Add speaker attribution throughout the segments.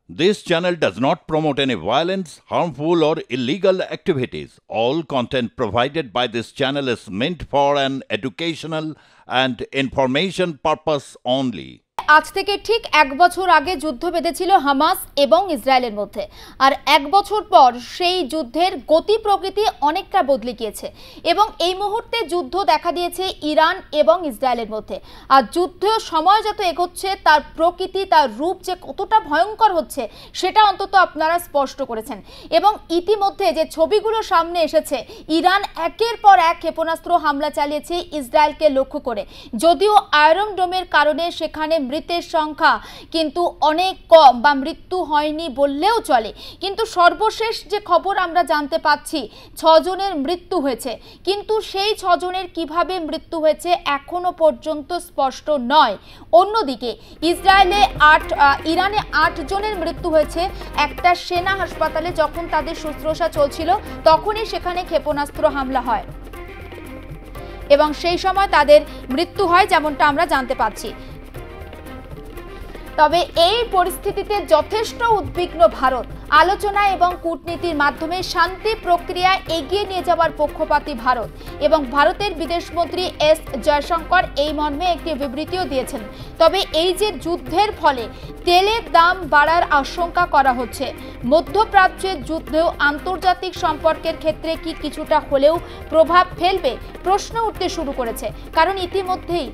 Speaker 1: This channel does not promote any violence, harmful, or illegal activities. All content provided by this channel is meant for an educational and information purpose only.
Speaker 2: আজ থেকে ঠিক এক বছর আগে যুদ্ধ বেঁধেছিল Hamas এবং ইসরায়েলের মধ্যে, আর এক বছর পর সেই যুদ্ধের গতি প্রকৃতি অনেকটা বদলে গিয়েছে এবং এই মুহূর্তে যুদ্ধ দেখা দিয়েছে ইরান এবং ইসরায়েলের মধ্যে। আর যুদ্ধ সময় যত এগোচ্ছে তার প্রকৃতি, তার রূপ যে কতটা ভয়ঙ্কর হচ্ছে সেটা অন্তত আপনারা স্পষ্ট করেছেন। এবং ইতিমধ্যে যে ছবিগুলো সামনে এসেছে, ইরান একের পর এক ক্ষেপণাস্ত্র হামলা চালিয়েছে ইসরায়েলকে লক্ষ্য করে। যদিও আয়রন ডোমের কারণে সেখানে মৃতের সংখ্যা কিন্তু অনেক কম বা মৃত্যু হয়নি বললেও চলে, কিন্তু সর্বশেষ যে খবর আমরা জানতে পাচ্ছি 6 জনের মৃত্যু হয়েছে। কিন্তু সেই 6 জনের কিভাবে মৃত্যু হয়েছে এখনো পর্যন্ত স্পষ্ট নয়। অন্যদিকে ইরানে 8 জনের মৃত্যু হয়েছে একটা সেনা হাসপাতালে, যখন তাদের শুশ্রূষা চলছিল তখনই সেখানে ক্ষেপণাস্ত্র হামলা হয় এবং সেই সময় তাদের মৃত্যু হয়, যেমনটা আমরা জানতে পাচ্ছি। তবে এই পরিস্থিতিতে যথেষ্ট উদ্বিগ্ন ভারত। আলোচনা এবং কূটনীতির মাধ্যমে শান্তি প্রক্রিয়া এগিয়ে নিয়ে যাওয়ার পক্ষপাতী ভারত এবং ভারতের বিদেশমন্ত্রী এস জয়শঙ্কর এই মর্মে একটি বিবৃতিও দিয়েছেন। তবে এই যে যুদ্ধের ফলে তেলের দাম বাড়ার আশঙ্কা করা হচ্ছে, মধ্যপ্রাচ্যের যুদ্ধেও আন্তর্জাতিক সম্পর্কের ক্ষেত্রে কি কিছুটা হলেও প্রভাব ফেলবে প্রশ্ন উঠতে শুরু করেছে। কারণ ইতিমধ্যেই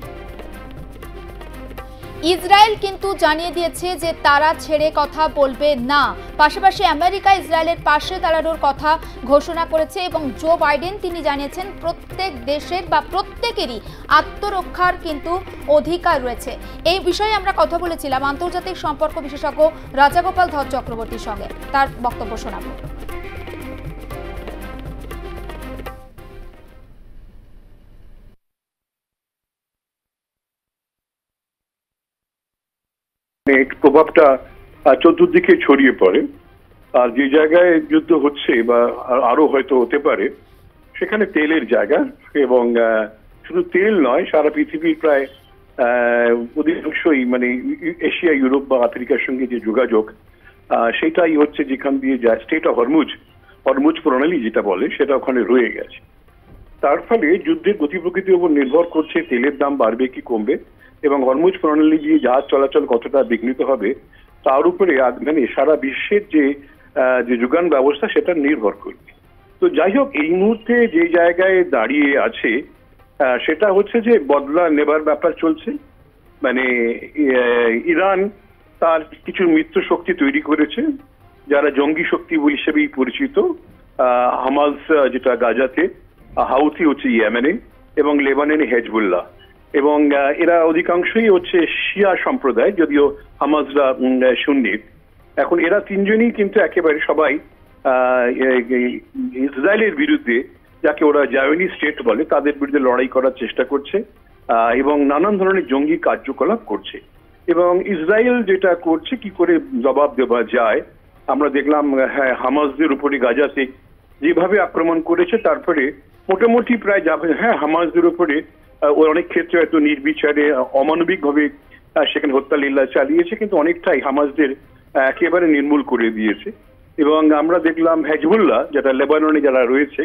Speaker 2: ইসরায়েল কিন্তু জানিয়ে দিয়েছে যে তারা ছেড়ে কথা বলবে না। পাশাপাশি আমেরিকা ইসরায়েলের পাশে দাঁড়ানোর কথা ঘোষণা করেছে এবং জো বাইডেন তিনি জানিয়েছেন প্রত্যেক দেশের বা প্রত্যেকেরই আত্মরক্ষার কিন্তু অধিকার রয়েছে। এই বিষয়ে আমরা কথা বলেছিলাম আন্তর্জাতিক সম্পর্ক বিশেষজ্ঞ রাজাগোপাল ধর চক্রবর্তীর সঙ্গে, তার বক্তব্য শোনাবো।
Speaker 3: প্রভাবটা চতুর্দিকে ছড়িয়ে পড়ে। আর যে জায়গায় যুদ্ধ হচ্ছে বা আরো হয়তো হতে পারে সেখানে তেলের জায়গা, এবং শুধু তেল নয়, সারা পৃথিবীর প্রায় অধিকাংশই মানে এশিয়া, ইউরোপ বা আফ্রিকার সঙ্গে যে যোগাযোগ সেটাই হচ্ছে যেখান দিয়ে যায় স্টেট অফ হরমুজ প্রণালী যেটা বলে, সেটা ওখানে রয়ে গেছে। তার ফলে যুদ্ধের গতি প্রকৃতির উপর নির্ভর করছে তেলের দাম বাড়বে কি কমবে এবং হরমুজ প্রণালী দিয়ে জাহাজ চলাচল কতটা বিঘ্নিত হবে তার উপরে মানে সারা বিশ্বের যে যোগান ব্যবস্থা সেটা নির্ভর করবে। তো যাই হোক, এই মুহূর্তে যে জায়গায় দাঁড়িয়ে আছে সেটা হচ্ছে যে বদলা নেবার ব্যাপার চলছে। মানে ইরান তার কিছু মিত্র শক্তি তৈরি করেছে যারা জঙ্গি শক্তি হিসেবেই পরিচিত। হামাস যেটা গাজাতে, হাউথি হচ্ছে ইয়েমেনে, এবং লেবাননে হেজবুল্লাহ, এবং এরা অধিকাংশই হচ্ছে শিয়া সম্প্রদায়, যদিও হামাসরা সুন্নি। এখন এরা তিনজনই কিন্তু একেবারে সবাই ইসরায়েলের বিরুদ্ধে, যাকে ওরা জায়োনি স্টেট বলে, তাদের বিরুদ্ধে লড়াই করার চেষ্টা করছে এবং নানান ধরনের জঙ্গি কার্যকলাপ করছে। এবং ইসরায়েল যেটা করছে কি করে জবাব দেওয়া যায় আমরা দেখলাম। হ্যাঁ, হামাসদের উপরে গাজাতে যেভাবে আক্রমণ করেছে, তারপরে মোটামুটি প্রায় যাবে, হ্যাঁ হামাসদের উপরে অনেক ক্ষেত্রে হয়তো নির্বিচারে অমানবিক ভাবে সেখানে হত্যালীলা চালিয়েছে, কিন্তু অনেকটাই হামাসদের একেবারে নির্মূল করে দিয়েছে। এবং আমরা দেখলাম হেজবুল্লাহ যেটা লেবাননে যারা রয়েছে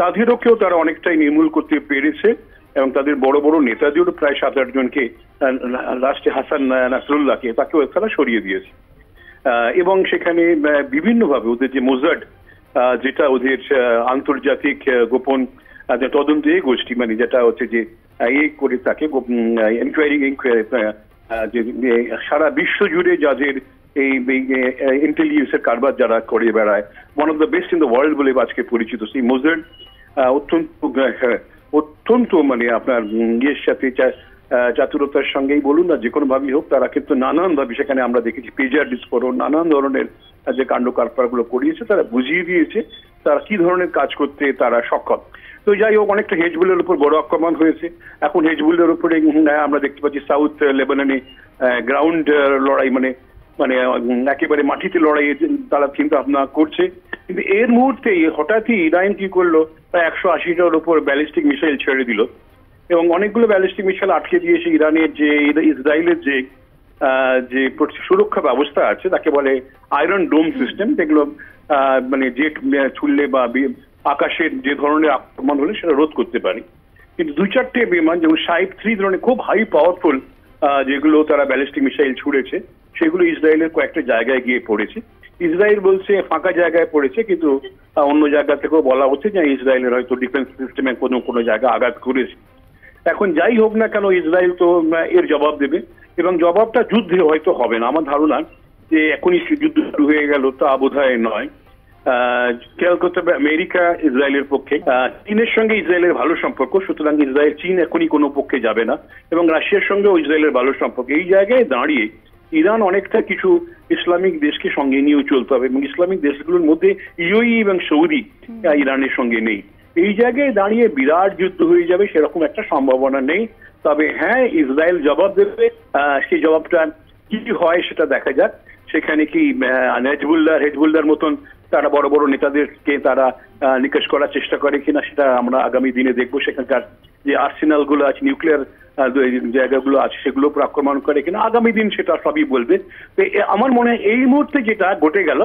Speaker 3: তাদেরকেও তারা অনেকটাই নির্মূল করতে পেরেছে এবং তাদের বড় বড় নেতাদেরও প্রায় 7-8 জনকে, লাস্টে হাসান নাসরুল্লাহকে, তাকেও তারা সরিয়ে দিয়েছে। এবং সেখানে বিভিন্নভাবে ওদের যে মোজাড, যেটা ওদের আন্তর্জাতিক গোপন তদন্ত গোষ্ঠী, মানে যেটা হচ্ছে যে করে থাকে সারা বিশ্ব জুড়ে যাদের এই ইন্টেলিজেন্সের কারবার যারা করে বেড়ায়, one of the best in the world বলে আজকে পরিচিত সেই মোজাড অত্যন্ত মানে আপনার ইয়ের সাথে চাতুরতার সঙ্গেই বলুন না, যে কোনো ভাবেই হোক, তারা কিন্তু নানান ভাবে সেখানে আমরা দেখেছি পেজার বিস্ফোরণ, নানান ধরনের যে কাণ্ড কারবারগুলো করিয়েছে, তারা বুঝিয়ে দিয়েছে তারা কি ধরনের কাজ করতে তারা সক্ষম। তো যাই হোক, অনেকটা হেজবুলের উপর বড় আক্রমণ হয়েছে। এখন হেজবুলের উপরে আমরা দেখতে পাচ্ছি সাউথ লেবাননে গ্রাউন্ড লড়াই, মানে মানে একেবারে মাটিতে লড়াই তারা চিন্তা ভাবনা করছে। কিন্তু এর মুহূর্তে হঠাৎই ইরান কি করলো, প্রায় 180টার উপর ব্যালিস্টিক মিসাইল ছেড়ে দিল এবং অনেকগুলো ব্যালিস্টিক মিসাইল আটকে দিয়েছে ইরানের যে ইসরায়েলের যে যে সুরক্ষা ব্যবস্থা আছে তাকে বলে আয়রন ডোম সিস্টেম, যেগুলো মানে জেট ছুড়লে বা আকাশের যে ধরনের আক্রমণ হলে সেটা রোধ করতে পারে। কিন্তু 2-4টে বিমান যেমন শাইব 3 ধরনের খুব হাই পাওয়ারফুল যেগুলো তারা ব্যালিস্টিক মিসাইল ছুড়েছে, সেগুলো ইসরায়েলের কয়েকটা জায়গায় গিয়ে পড়েছে। ইসরায়েল বলছে ফাঁকা জায়গায় পড়েছে, কিন্তু অন্য জায়গা থেকেও বলা হচ্ছে যে ইসরায়েলের হয়তো ডিফেন্স সিস্টেমে কোনো জায়গাা আঘাত করেছে। এখন যাই হোক না কেন, ইসরায়েল তো এর জবাব দেবে, এবং জবাবটা যুদ্ধে হয়তো হবে না। আমার ধারণা যে এখনই যুদ্ধ শুরু হয়ে গেল তা বোধহয় নয়। খেয়াল করতে হবে আমেরিকা ইসরায়েলের পক্ষে, চীনের সঙ্গে ইসরায়েলের ভালো সম্পর্ক, সুতরাং চীন এখনই কোনো পক্ষে যাবে না, এবং রাশিয়ার সঙ্গেও ইসরায়েলের ভালো সম্পর্ক। এই জায়গায় দাঁড়িয়ে ইরান অনেকটা কিছু ইসলামিক দেশকে সঙ্গে নিয়েও চলতে হবে, এবং ইসলামিক দেশগুলোর মধ্যে ইউএই এবং সৌদি ইরানের সঙ্গে নেই। এই জায়গায় দাঁড়িয়ে বিরাট যুদ্ধ হয়ে যাবে সেরকম একটা সম্ভাবনা নেই। তবে হ্যাঁ, ইসরায়েল জবাব দেবে, সেই জবাবটা কি হয় সেটা দেখা যাক। সেখানে কি হেজবুল্লাহর মতন তারা বড় বড় নেতাদেরকে তারা নিকাশ করার চেষ্টা করে কিনা সেটা আমরা আগামী দিনে দেখবো। সেখানকার যে আর্সেনাল গুলো আছে, নিউক্লিয়ার জায়গাগুলো আছে, সেগুলো উপর আক্রমণ করে কিনা আগামী দিন সেটা সবই বলবে। তো আমার মনে হয় এই মুহূর্তে যেটা ঘটে গেল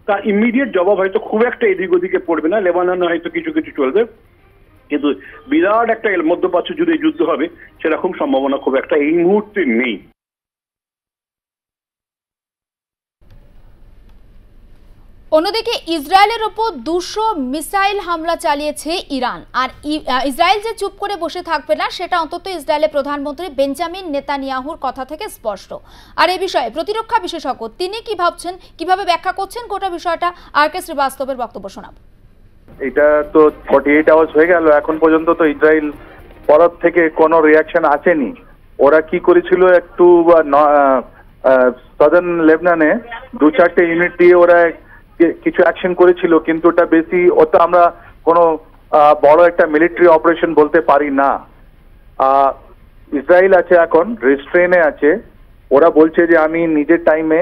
Speaker 3: তার ইমিডিয়েট জবাব হয়তো খুব একটা এদিক ওদিকে পড়বে না, লেবাননে হয়তো কিছু কিছু চলবে, কিন্তু বিরাট একটা মধ্যপ্রাচ্য জুড়ে যুদ্ধ হবে সেরকম সম্ভাবনা খুব একটা এই মুহূর্তে নেই।
Speaker 2: অন্যদিকে ইসরায়েলের ওপর 200 মিসাইল হামলা চালিয়েছে ইরান, আর ইসরায়েল যে চুপ করে বসে থাকবে না সেটা অন্তত ইসরায়েলের প্রধানমন্ত্রী বেঞ্জামিন নেতানিয়াহুর কথা থেকে স্পষ্ট। আর এই বিষয়ে প্রতিরক্ষা বিশেষজ্ঞ তিনি কি ভাবছেন, কিভাবে ব্যাখ্যা করছেন গোটা বিষয়টা, আর.কে. শ্রীবাস্তবের বক্তব্য শোনাব।
Speaker 4: এটা তো 48 আওয়ার্স হয়ে গেল, এখন পর্যন্ত তো ইসরায়েল তরফ থেকে কোনো রিয়াকশন আসেনি। ওরা কি করেছিল, একটু সাদার্ন লেবাননে 2-4টে ইউনিট দিয়ে ওরা কিছু অ্যাকশন করেছিল, কিন্তু ওটা বেশি, ওটা আমরা কোনো বড় একটা মিলিটারি অপারেশন বলতে পারি না। ইসরায়েল আছে এখন রেস্ট্রেনে আছে, ওরা বলছে যে আমি নিজের টাইমে,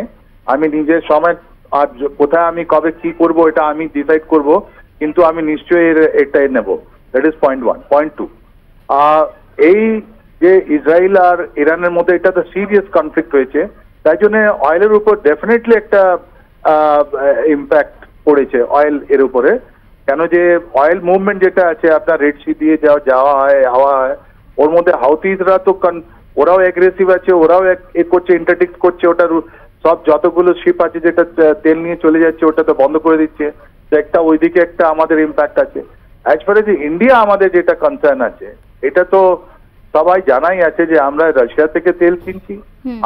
Speaker 4: আমি নিজের সময়, আর কোথায় আমি কবে কি করব এটা আমি ডিসাইড করব, কিন্তু আমি নিশ্চয়ই এটাই নেব। That is point 1। পয়েন্ট 2, এই যে ইসরায়েল আর ইরানের মধ্যে এটা তো সিরিয়াস কনফ্লিক্ট হয়েছে, তাই জন্য অয়েলের উপর ডেফিনেটলি একটা ইম্প্যাক্ট পড়েছে অয়েল এর উপরে। কেন যে অয়েল মুভমেন্ট যেটা আছে আপনার রেড সি দিয়ে যাওয়া হয়, হাওয়া হয়, ওর মধ্যে হাউথিজরা তো ওরাও অ্যাগ্রেসিভ আছে, ওরাও এ করছে, ইন্টারডিক্ট করছে, ওটার সব যতগুলো শিপ আছে যেটা তেল নিয়ে চলে যাচ্ছে ওটা তো বন্ধ করে দিচ্ছে। তো একটা ওইদিকে একটা আমাদের ইম্প্যাক্ট আছে। অ্যাজ ফার এজ ইন্ডিয়া আমাদের যেটা কনসার্ন আছে, এটা তো সবাই জানাই আছে যে আমরা রাশিয়া থেকে তেল কিনছি,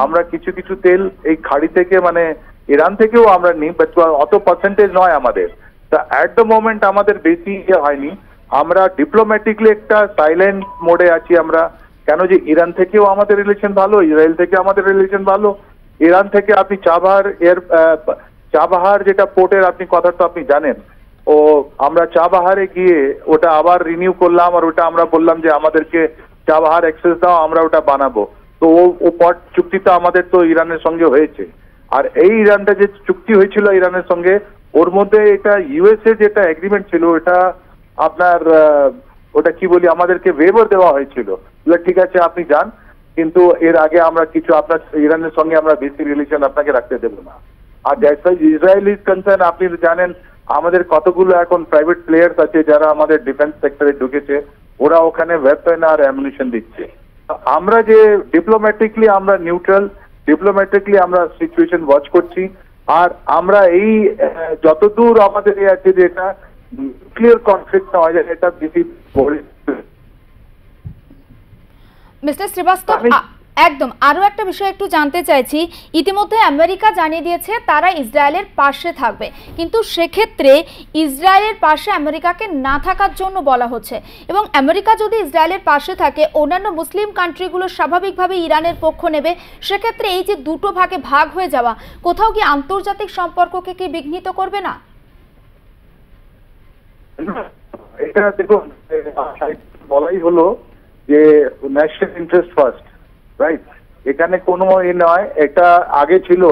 Speaker 4: আমরা কিছু কিছু তেল এই খাড়ি থেকে মানে ইরান থেকেও আমরা নিই, বাট অত পার্সেন্টেজ নয় আমাদের। তা অ্যাট দ্য মোমেন্ট আমাদের বেশি হয়নি, আমরা ডিপ্লোম্যাটিকলি একটা সাইলেন্ট মোডে আছি আমরা। কেন যে ইরান থেকেও আমাদের রিলেশন ভালো, ইসরায়েল থেকে আমাদের রিলেশন ভালো। ইরান থেকে আপনি চাবাহার যেটা পোর্টের আপনি কথা তো আপনি জানেন, ও আমরা চাবাহারে গিয়ে ওটা আবার রিনিউ করলাম, আর ওটা আমরা বললাম যে আমাদেরকে চাবাহার অ্যাক্সেস দাও, আমরা ওটা বানাবো। তো ও পট চুক্তিটা আমাদের তো ইরানের সঙ্গে হয়েছে। আর এই ইরানটা যে চুক্তি হয়েছিল ইরানের সঙ্গে, ওর মধ্যে এটা ইউএসএ যেটা এগ্রিমেন্ট ছিল, ওটা আপনার ওটা কি বলি আমাদেরকে ওয়েভার দেওয়া হয়েছিল, ঠিক আছে আপনি যান, কিন্তু এর আগে আমরা কিছু আপনার ইরানের সঙ্গে আমরা বেশি রিলেশন আপনাকে রাখতে দেবো না। আর ইসরায়েল ইজ কনসার্ন, আপনি জানেন আমাদের কতগুলো এখন প্রাইভেট প্লেয়ার্স আছে যারা আমাদের ডিফেন্স সেক্টরে ঢুকেছে, ওরা ওখানে ওয়েপন আর অ্যামুনিশন দিচ্ছে। আমরা যে ডিপ্লোম্যাটিকলি আমরা নিউট্রাল, ডিপ্লোম্যাটিকলি আমরা সিচুয়েশন ওয়াচ করছি। আর আমরা এই যতদূর আমাদের আছে যে এটা ক্লিয়ার কনফ্লিক্ট না হয়, এটা বেশি
Speaker 2: মিস্টার শ্রীবাস্তব, একদম আরো একটা বিষয় একটু জানতে চাইছি। ইতিমধ্যে আমেরিকা জানিয়ে দিয়েছে তারা ইসরায়েলের পাশে থাকবে, কিন্তু সেক্ষেত্রে ইসরায়েলের পাশে আমেরিকাকে না থাকার জন্য বলা হচ্ছে, এবং আমেরিকা যদি ইসরায়েলের পাশে থাকে অন্যান্য মুসলিম কান্ট্রিগুলো স্বাভাবিকভাবে ইরানের পক্ষ নেবে। সেক্ষেত্রে এই যে দুটো ভাগে ভাগ হয়ে যাওয়া কোথাও কি আন্তর্জাতিক সম্পর্ককে কি বিঘ্নিত করবে না?
Speaker 4: এটা দেখুন, বলাই হলো যে ন্যাশনাল ইন্টারেস্ট ফার্স্ট, রাইট? এখানে কোনো নয়, এটা আগে ছিল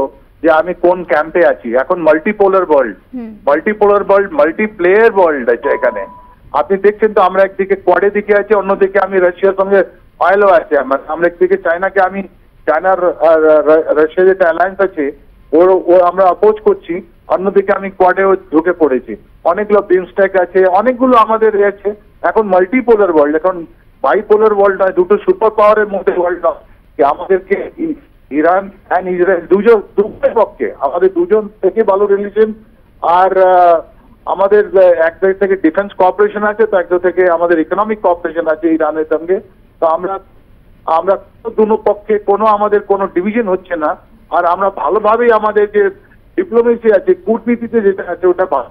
Speaker 4: যে আমি কোন ক্যাম্পে আছি। এখন মাল্টিপোলার ওয়ার্ল্ড, মাল্টিপ্লেয়ার ওয়ার্ল্ড আছে এখানে। আপনি দেখছেন তো আমরা একদিকে কোয়াডের দিকে আছি, অন্যদিকে আমি রাশিয়ার সঙ্গে অয়েলও আছে, আমরা একদিকে চায়নাকে আমি চায়নার রাশিয়ার যেটা অ্যালায়েন্স আছে ও আমরা অপোজ করছি, অন্যদিকে আমি কোয়াডেও ঢুকে পড়েছি। অনেকগুলো বিমস্টেক আছে, অনেকগুলো আমাদের আছে। এখন মাল্টিপোলার ওয়ার্ল্ড, এখন বাইপোলার ওয়ার্ল্ড নয়, দুটো সুপার পাওয়ারের মধ্যে ওয়ার্ল্ড নয়। আমাদেরকে ইরান অ্যান্ড ইসরায়েল দুজনের পক্ষে, আমাদের দুজন থেকে ভালো রিলেশন। আর আমাদের একদিক থেকে ডিফেন্স কোঅপারেশন আছে, তো একদিক থেকে আমাদের ইকোনমিক কোঅপারেশন আছে ইরানের সঙ্গে। তো আমরা দুনো পক্ষে আমাদের কোনো ডিভিশন হচ্ছে না। আর আমরা ভালোভাবেই আমাদের যে ডিপ্লোমেসি আছে, কূটনীতিতে যেটা আছে ওটা ভালো।